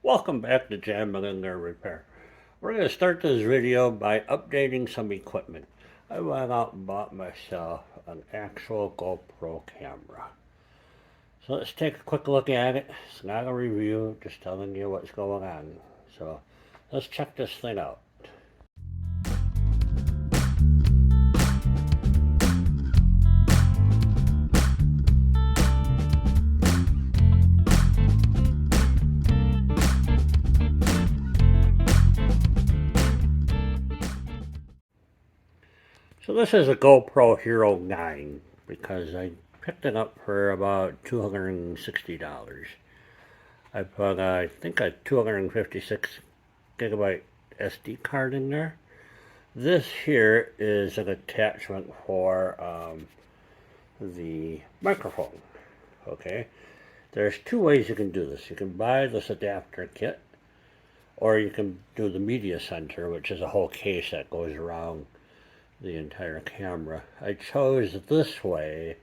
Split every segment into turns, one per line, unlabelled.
Welcome back to Jamming in Their Repair. We're going to start this video by updating some equipment. I went out and bought myself an actual GoPro camera. So let's take a quick look at it. It's not a review, just telling you what's going on. So let's check this thing out. So this is a GoPro Hero 9 because I picked it up for about $260. I put, I think, a 256 gigabyte SD card in there. This here is an attachment for the microphone. Okay, there's two ways you can do this. You can buy this adapter kit, or you can do the media center, which is a whole case that goes around the entire camera. I chose this way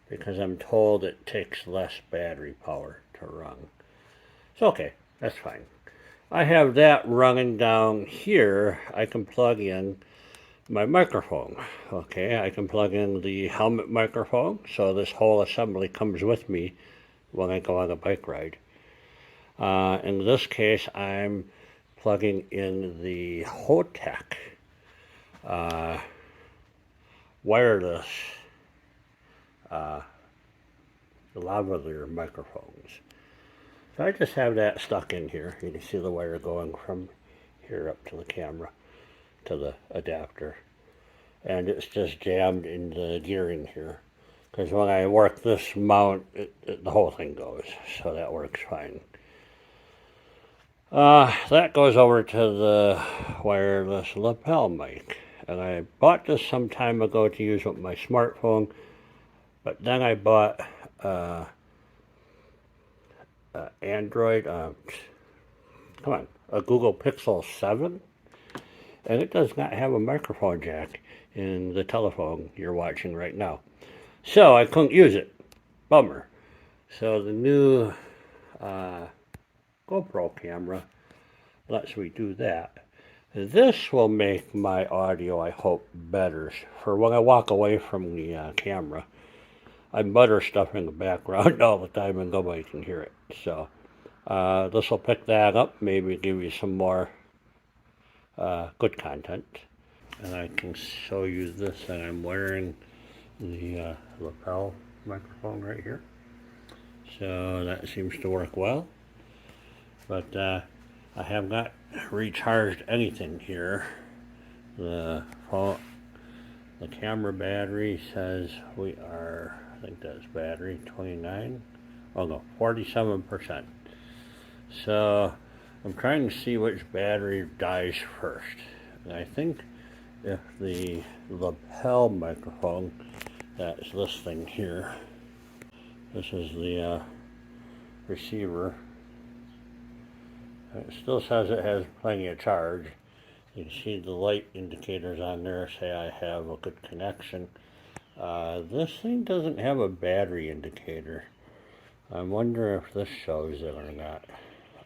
because I'm told it takes less battery power to run. So okay, that's fine. I have that running down here. I can plug in my microphone. Okay, I can plug in the helmet microphone, so this whole assembly comes with me when I go on a bike ride. In this case, I'm plugging in the Hotech wireless lavalier microphones. So I just have that stuck in here. You can see the wire going from here up to the camera, to the adapter. And it's just jammed in the gearing here. Because when I work this mount, the whole thing goes. So that works fine. That goes over to the wireless lapel mic. And I bought this some time ago to use with my smartphone. But then I bought Android, a Google Pixel 7, and it does not have a microphone jack in the telephone you're watching right now. So I couldn't use it. Bummer. So the new GoPro camera lets me do that. This will make my audio, I hope, better for when I walk away from the camera. I mutter stuff in the background all the time and nobody can hear it. So this will pick that up, maybe give you some more good content. And I can show you this, and I'm wearing the lapel microphone right here. So that seems to work well. But I have not recharged anything here. The camera battery says we are, I think that's battery 29, oh no, 47%. So I'm trying to see which battery dies first. And I think if the lapel microphone, that's this thing here, this is the receiver. It still says it has plenty of charge. You can see the light indicators on there say I have a good connection. This thing doesn't have a battery indicator. I wonder if this shows it or not.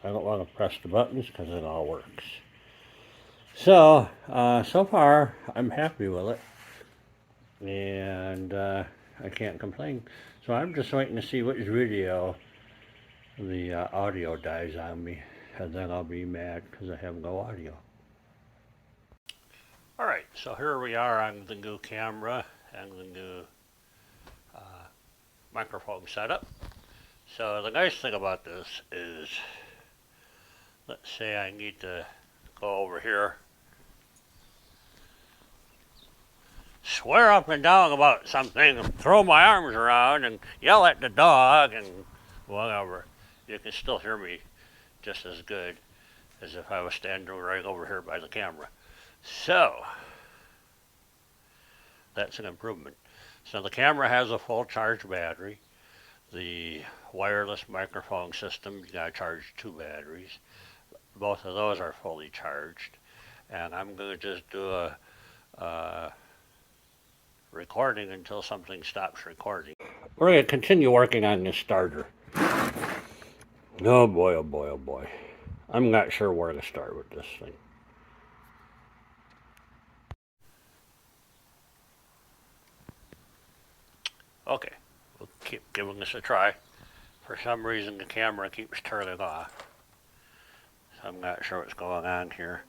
I don't want to press the buttons because it all works. So, so far I'm happy with it. And I can't complain. So I'm just waiting to see which video the audio dies on me. And then I'll be mad because I have no audio. Alright, so here we are on the new camera and the new microphone setup. So the nice thing about this is, let's say I need to go over here, swear up and down about something, and throw my arms around and yell at the dog and whatever. You can still hear me just as good as if I was standing right over here by the camera. So that's an improvement. So the camera has a full charge battery. The wireless microphone system, you gotta charge 2 batteries. Both of those are fully charged. And I'm gonna just do a recording until something stops recording. We're gonna continue working on this starter. Oh boy, oh boy, oh boy. I'm not sure where to start with this thing. Okay, we'll keep giving this a try. For some reason the camera keeps turning off, so I'm not sure what's going on here.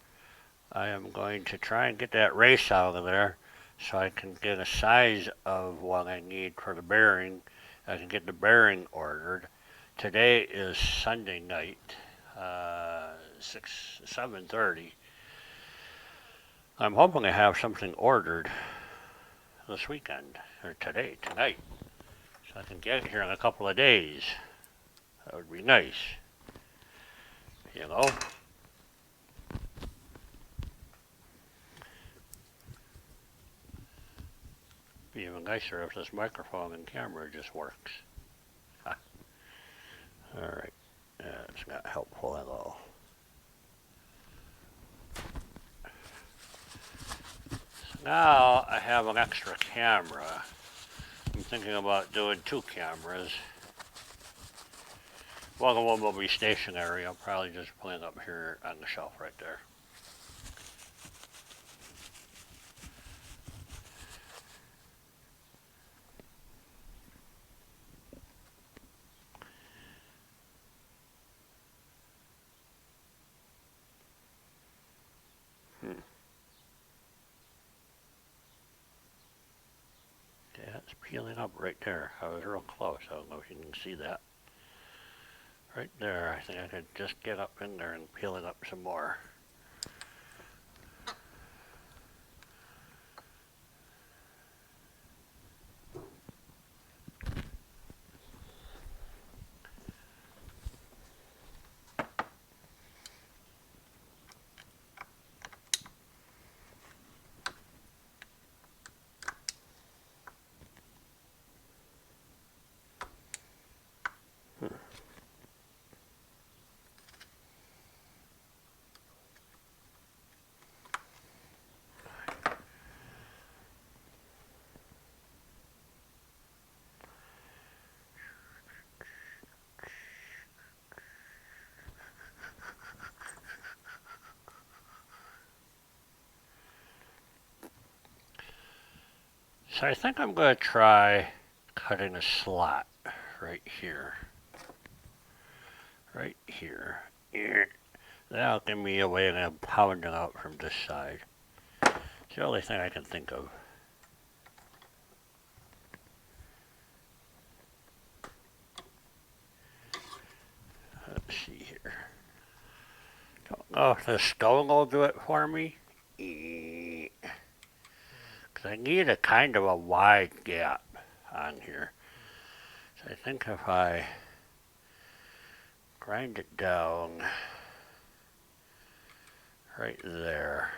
I am going to try and get that race out of there so I can get a size of what I need for the bearing. I can get the bearing ordered. Today is Sunday night, 7:30. I'm hoping to have something ordered this weekend, or tonight, so I can get it here in a couple of days. That would be nice, you know? Be even nicer if this microphone and camera just works. Alright, that's not helpful at all. So now I have an extra camera. I'm thinking about doing 2 cameras. One of them will be stationary. I'll probably just put it up here on the shelf right there. Yeah, it's peeling up right there. I was real close. I don't know if you can see that. Right there. I think I could just get up in there and peel it up some more. So I think I'm going to try cutting a slot right here. Right here. That'll give me a way to pound it out from this side. It's the only thing I can think of. Let's see here. Don't know if the stone will do it for me. Because I need a kind of a wide gap on here. So I think if I grind it down right there.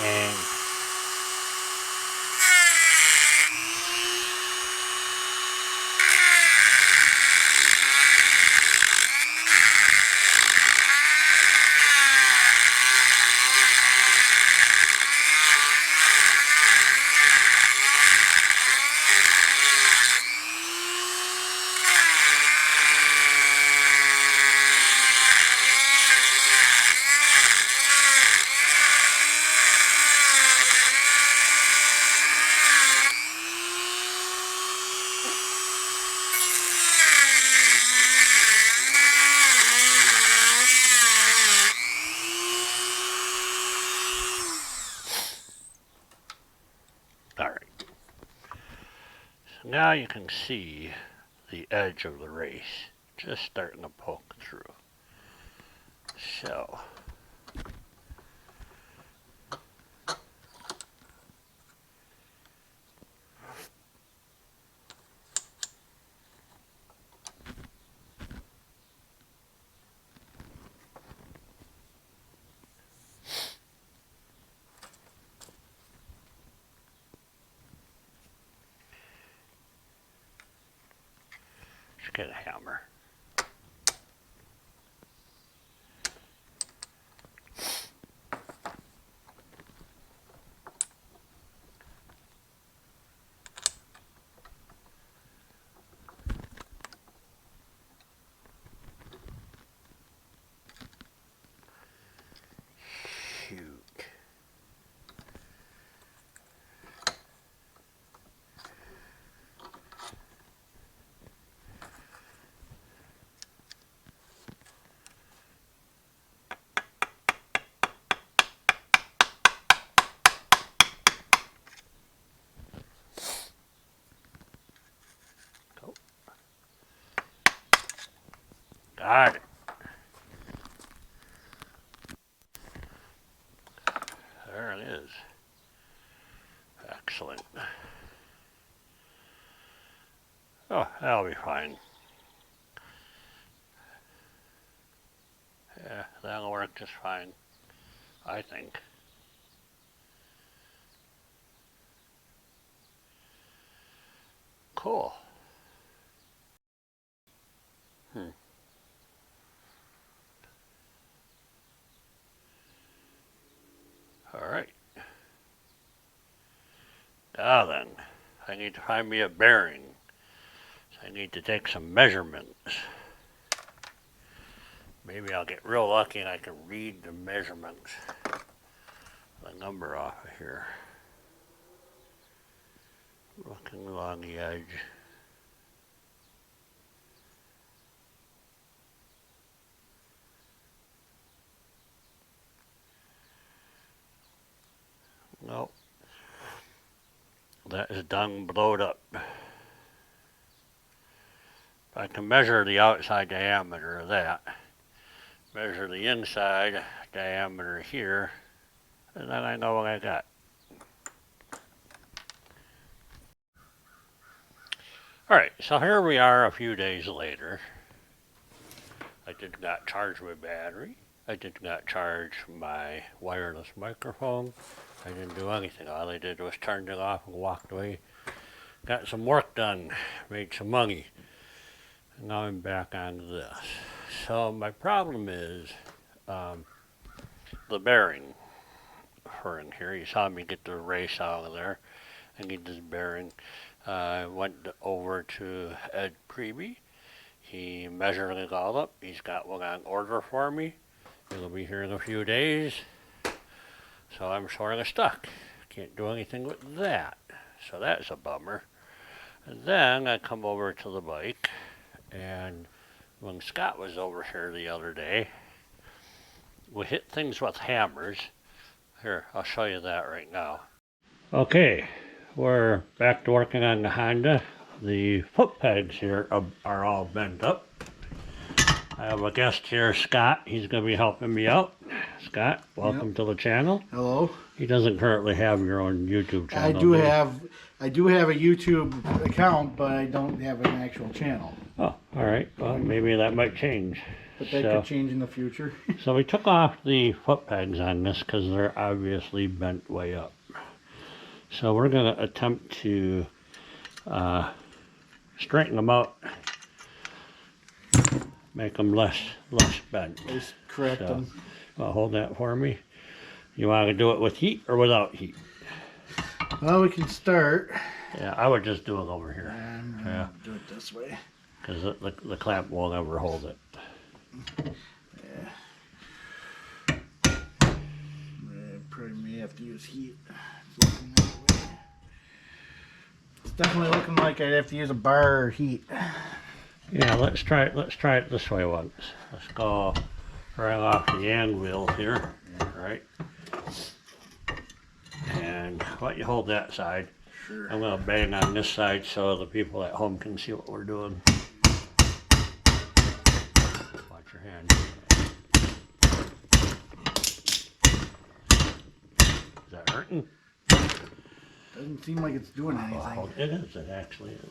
And alright. So now you can see the edge of the race just starting to poke through. So just get a hammer. Got it. There it is. Excellent. Oh, that'll be fine. Yeah, that'll work just fine, I think. Cool. All right. Now then, I need to find me a bearing. So I need to take some measurements. Maybe I'll get real lucky and I can read the measurements. The number off of here. Looking along the edge. Nope. That is done blowed up. I can measure the outside diameter of that. Measure the inside diameter here. And then I know what I got. Alright, so here we are a few days later. I did not charge my battery. I did not charge my wireless microphone. I didn't do anything. All I did was turned it off and walked away. Got some work done. Made some money. And now I'm back on this. So my problem is the bearing for in here. You saw me get the race out of there. I need this bearing. I went over to Ed Preby. He measured it all up. He's got one on order for me. It'll be here in a few days. So I'm sort of stuck. Can't do anything with that. So that's a bummer. And then I come over to the bike, and when Scott was over here the other day, we hit things with hammers. Here, I'll show you that right now. Okay, we're back to working on the Honda. The foot pegs here are all bent up. I have a guest here, Scott. He's going to be helping me out. Scott, welcome to the channel.
Hello.
He doesn't currently have your own YouTube channel.
I do have a YouTube account, but I don't have an actual channel.
Oh, all right. Well, maybe that might change.
But that could change in the future.
So we took off the foot pegs on this because they're obviously bent way up. So we're going to attempt to straighten them out, make them less bent.
Just correct them.
Well, hold that for me. You want to do it with heat or without heat?
Well, we can start.
Yeah, I would just do it over here.
Yeah. Do it this way.
Because the clamp won't ever hold it.
Yeah. Probably may have to use heat. It's definitely looking like I'd have to use a bar or heat.
Yeah, let's try it this way once. Let's go right off the anvil here. Right. And let you hold that side.
Sure.
I'm going to bang on this side so the people at home can see what we're doing. Watch your hand. Is that hurting?
Doesn't seem like it's doing anything.
Oh, it is. It actually is.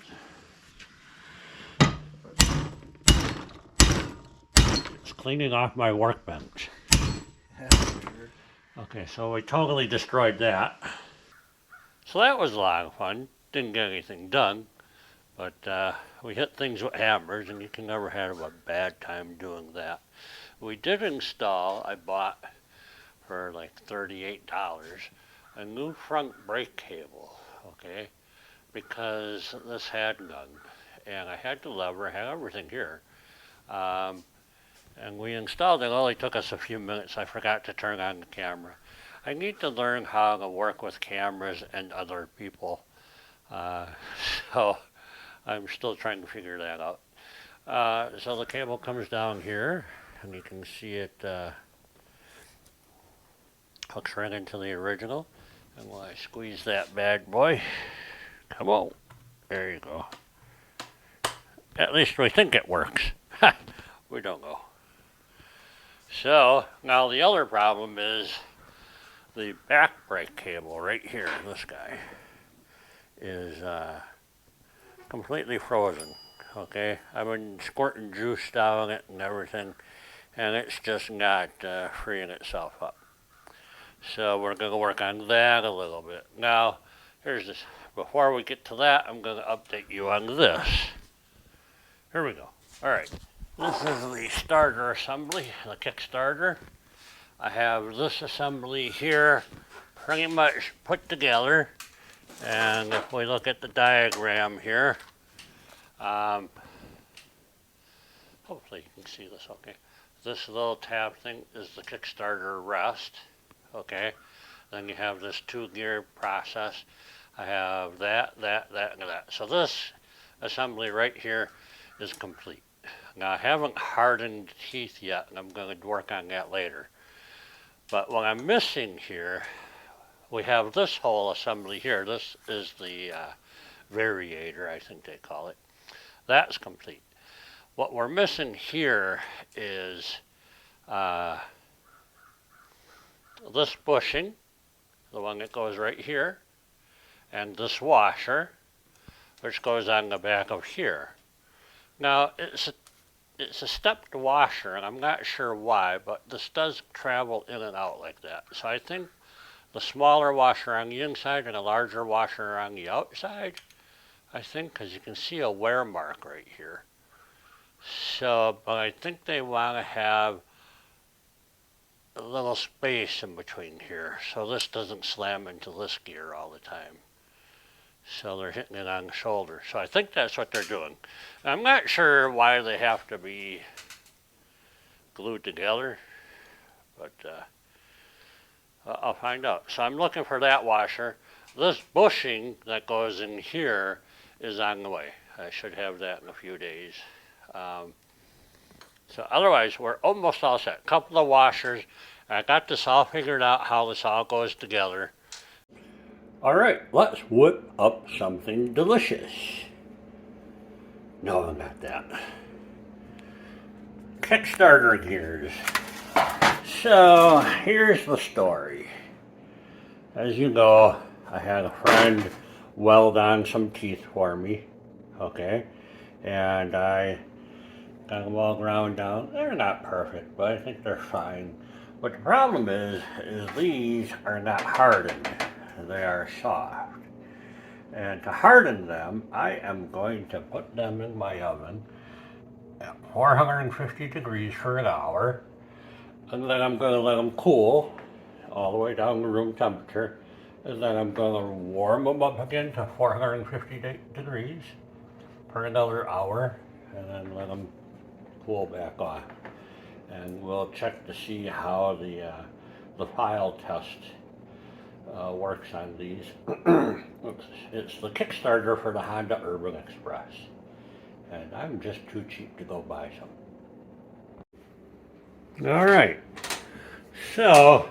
It's cleaning off my workbench.
Yeah, sure.
Okay, so we totally destroyed that. So that was a lot of fun. Didn't get anything done, but we hit things with hammers, and you can never have a bad time doing that. We did install, I bought for like $38, a new front brake cable, okay, because this had none, and I had the lever, I had everything here. And we installed it. It only took us a few minutes. I forgot to turn on the camera. I need to learn how to work with cameras and other people. So I'm still trying to figure that out. So the cable comes down here, and you can see it hooks right into the original. And when I squeeze that bad boy, come on, there you go. At least we think it works. we don't go. So now the other problem is the back brake cable right here, this guy, is completely frozen. Okay, I've been squirting juice down it and everything, and it's just not freeing itself up. So we're going to work on that a little bit. Now, here's this. Before we get to that, I'm going to update you on this. Here we go. All right. This is the starter assembly, the Kickstarter. I have this assembly here pretty much put together. And if we look at the diagram here, hopefully you can see this okay. This little tab thing is the Kickstarter rest. Okay. Then you have this 2-gear process. I have that, and that. So this assembly right here is complete. Now I haven't hardened the teeth yet, and I'm going to work on that later. But what I'm missing here, we have this whole assembly here. This is the variator, I think they call it. That's complete. What we're missing here is this bushing, the one that goes right here, and this washer, which goes on the back of here. Now, it's a stepped washer, and I'm not sure why, but this does travel in and out like that. So I think the smaller washer on the inside and a larger washer on the outside, I think, because you can see a wear mark right here. So, but I think they want to have a little space in between here, so this doesn't slam into this gear all the time. So they're hitting it on the shoulder. So I think that's what they're doing. I'm not sure why they have to be glued together, but I'll find out. So I'm looking for that washer. This bushing that goes in here is on the way. I should have that in a few days. So otherwise, we're almost all set. A couple of washers. I got this all figured out, how this all goes together. All right, let's whip up something delicious. No, not that. Kickstarter gears. So here's the story. As you know, I had a friend weld on some teeth for me, okay? And I got them all ground down. They're not perfect, but I think they're fine. But the problem is these are not hardened. They are soft. And to harden them, I am going to put them in my oven at 450 degrees for an hour. And then I'm going to let them cool all the way down to room temperature. And then I'm going to warm them up again to 450 degrees for another hour. And then let them cool back off. And we'll check to see how the file test works on these. It's the Kickstarter for the Honda Urban Express. And I'm just too cheap to go buy some. Alright, so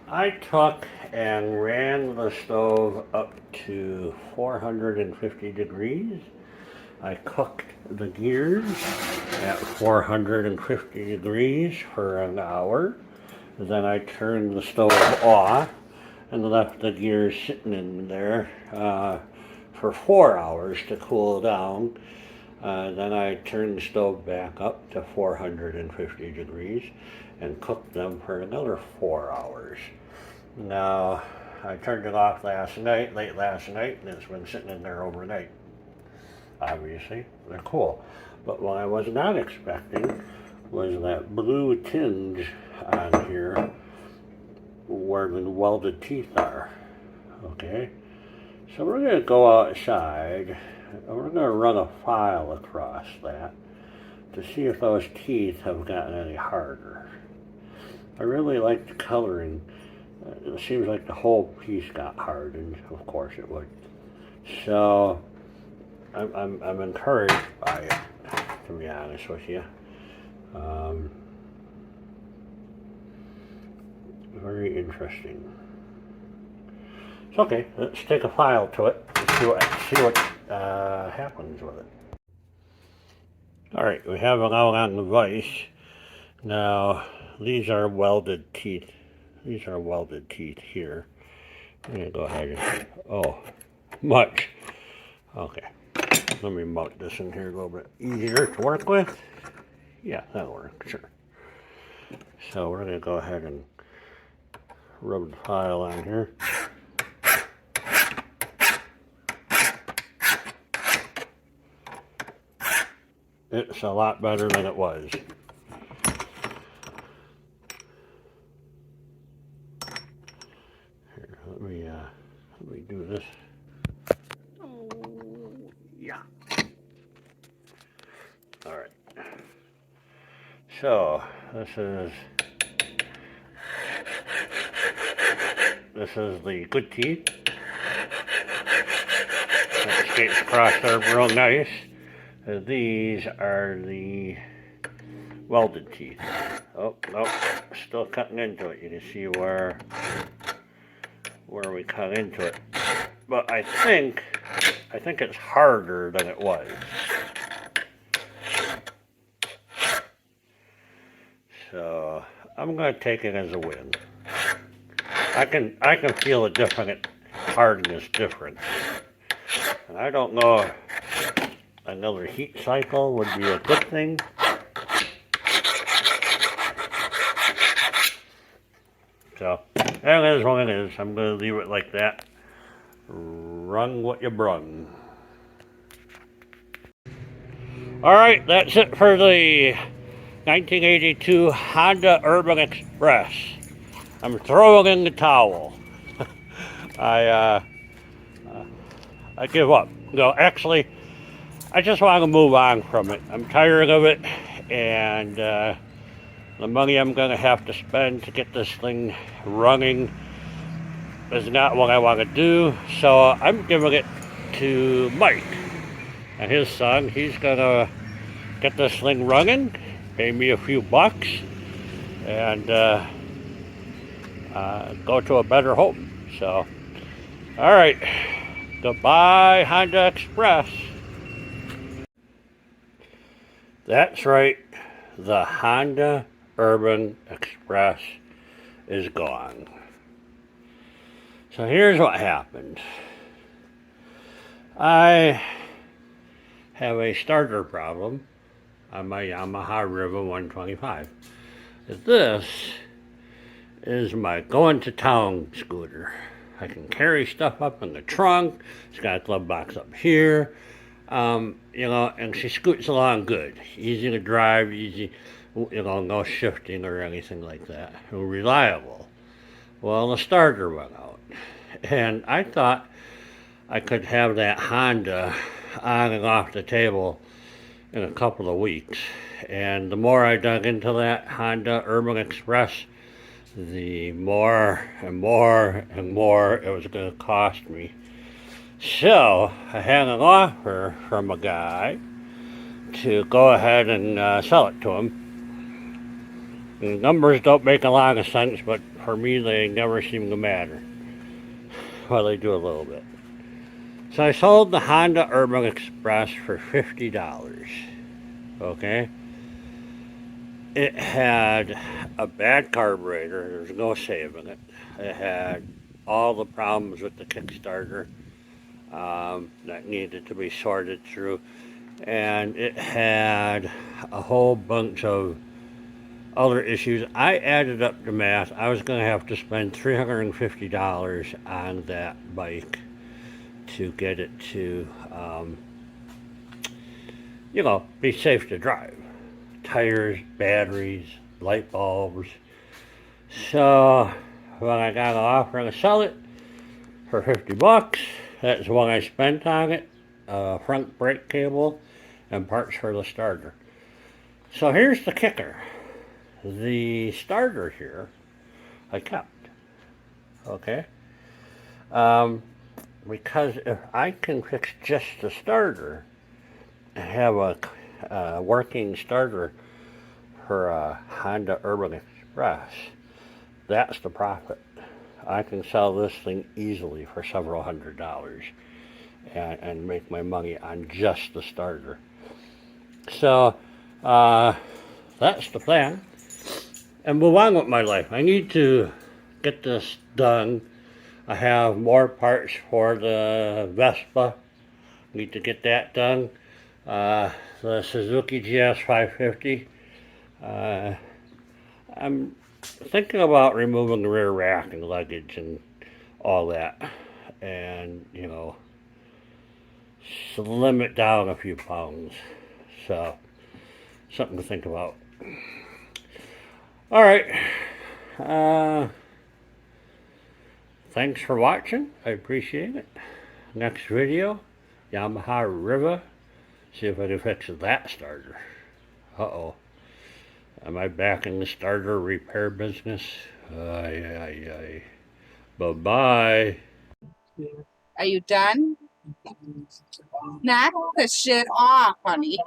I took and ran the stove up to 450 degrees. I cooked the gears at 450 degrees for an hour. Then I turned the stove off and left the gears sitting in there for 4 hours to cool down. Then I turned the stove back up to 450 degrees and cooked them for another 4 hours. Now, I turned it off late last night, and it's been sitting in there overnight. Obviously, they're cool. But what I was not expecting was that blue tinge on here where the welded teeth are. Okay, so we're going to go outside and we're going to run a file across that to see if those teeth have gotten any harder. I really like the coloring. It seems like the whole piece got hardened. Of course it would. So I'm encouraged by it, to be honest with you. Very interesting. It's okay. Let's take a file to it and see what happens with it. Alright, we have it out on the vise. Now, these are welded teeth. These are welded teeth here. I'm going to go ahead and, oh, much. Okay, let me mount this in here a little bit easier to work with. Yeah, that'll work, sure. So we're going to go ahead and rub the file on here. It's a lot better than it was. Here, let me do this. Oh, yeah. All right. So this is the good teeth. That escapes across there real nice. These are the welded teeth. Oh, nope, still cutting into it. You can see where we cut into it. But I think it's harder than it was. So I'm gonna take it as a win. I can feel a different hardness difference. And I don't know if another heat cycle would be a good thing. So, that is what it is. I'm going to leave it like that. Run what you brung. Alright, that's it for the 1982 Honda Urban Express. I'm throwing in the towel. I give up. No, actually, I just want to move on from it. I'm tired of it, and the money I'm going to have to spend to get this thing running is not what I want to do. So I'm giving it to Mike and his son. He's going to get this thing running, pay me a few bucks, and go to a better home. So, all right. Goodbye, Honda Express. That's right. The Honda Urban Express is gone. So here's what happened. I have a starter problem on my Yamaha Riva 125. This is my going to town scooter. I can carry stuff up in the trunk. It's got a glove box up here. And she scoots along good. Easy to drive, easy, no shifting or anything like that. Reliable. Well, the starter went out. And I thought I could have that Honda on and off the table in a couple of weeks. And the more I dug into that Honda Urban Express, the more and more and more it was going to cost me. So I had an offer from a guy to go ahead and sell it to him. The numbers don't make a lot of sense, but for me they never seem to matter. Well, they do a little bit. So I sold the Honda Urban Express for $50. Okay? It had a bad carburetor. There's no saving it. It had all the problems with the Kickstarter that needed to be sorted through. And it had a whole bunch of other issues. I added up the math. I was going to have to spend $350 on that bike to get it to, be safe to drive. Tires, batteries, light bulbs. So when I got an offer to sell it for $50, that's what I spent on it. Front brake cable and parts for the starter. So here's the kicker. The starter here I kept. Okay? Because if I can fix just the starter and have a working starter for a Honda Urban Express, that's the profit. I can sell this thing easily for several $100s and make my money on just the starter. So, that's the plan. And move on with my life. I need to get this done. I have more parts for the Vespa. Need to get that done. The Suzuki GS 550. I'm thinking about removing the rear rack and luggage and all that. And, slim it down a few pounds. So, something to think about. All right. Uh, thanks for watching. I appreciate it. Next video, Yamaha Riva. See if I can fix that starter. Uh-oh. Am I back in the starter repair business? Ay, ay, ay. Bye-bye.
Are you done? Knock the shit off, honey.